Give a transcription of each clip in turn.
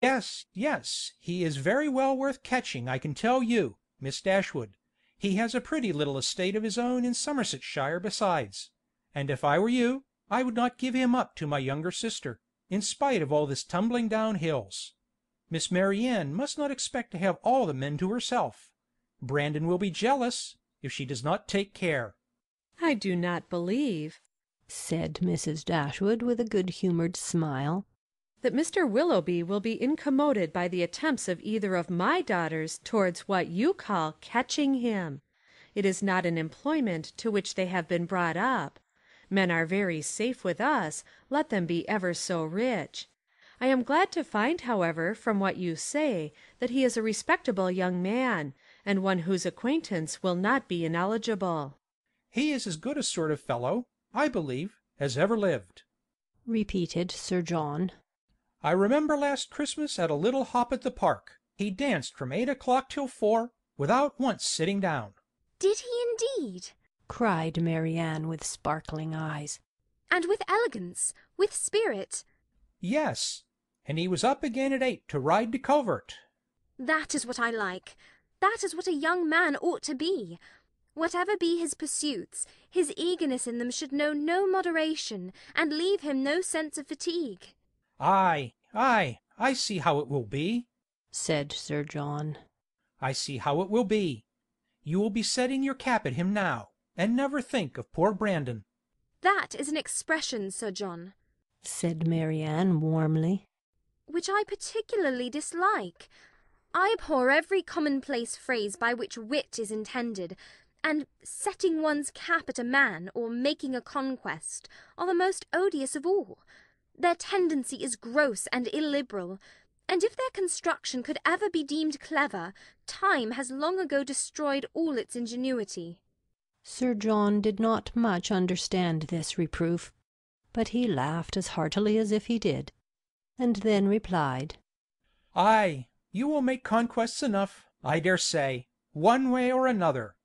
Yes, yes, he is very well worth catching, I can tell you, Miss Dashwood. He has a pretty little estate of his own in Somersetshire besides; and if I were you, I would not give him up to my younger sister, in spite of all this tumbling down hills. Miss Marianne must not expect to have all the men to herself. Brandon will be jealous, if she does not take care." "I do not believe," said Mrs. Dashwood with a good-humoured smile, "that Mr. Willoughby will be incommoded by the attempts of either of my daughters towards what you call catching him. It is not an employment to which they have been brought up. Men are very safe with us, let them be ever so rich. I am glad to find, however, from what you say, that he is a respectable young man, and one whose acquaintance will not be ineligible." "He is as good a sort of fellow, I believe, as ever lived," repeated Sir John. "I remember last Christmas at a little hop at the park, he danced from 8 o'clock till 4, without once sitting down." "Did he indeed?" cried Marianne with sparkling eyes. "And with elegance, with spirit?" "Yes, and he was up again at 8 to ride to covert." "That is what I like. That is what a young man ought to be. Whatever be his pursuits, his eagerness in them should know no moderation, and leave him no sense of fatigue." "Aye, aye, I see how it will be," said Sir John. "I see how it will be. You will be setting your cap at him now, and never think of poor Brandon." "That is an expression, Sir John," said Marianne warmly, "which I particularly dislike. I abhor every commonplace phrase by which wit is intended, and setting one's cap at a man, or making a conquest, are the most odious of all. Their tendency is gross and illiberal, and if their construction could ever be deemed clever, time has long ago destroyed all its ingenuity." Sir John did not much understand this reproof, but he laughed as heartily as if he did, and then replied, "Aye, you will make conquests enough, I dare say, one way or another.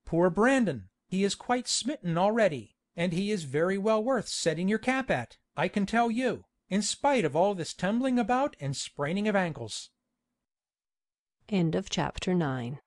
Poor Brandon, he is quite smitten already, and he is very well worth setting your cap at, I can tell you, in spite of all this tumbling about and spraining of ankles." Chapter 9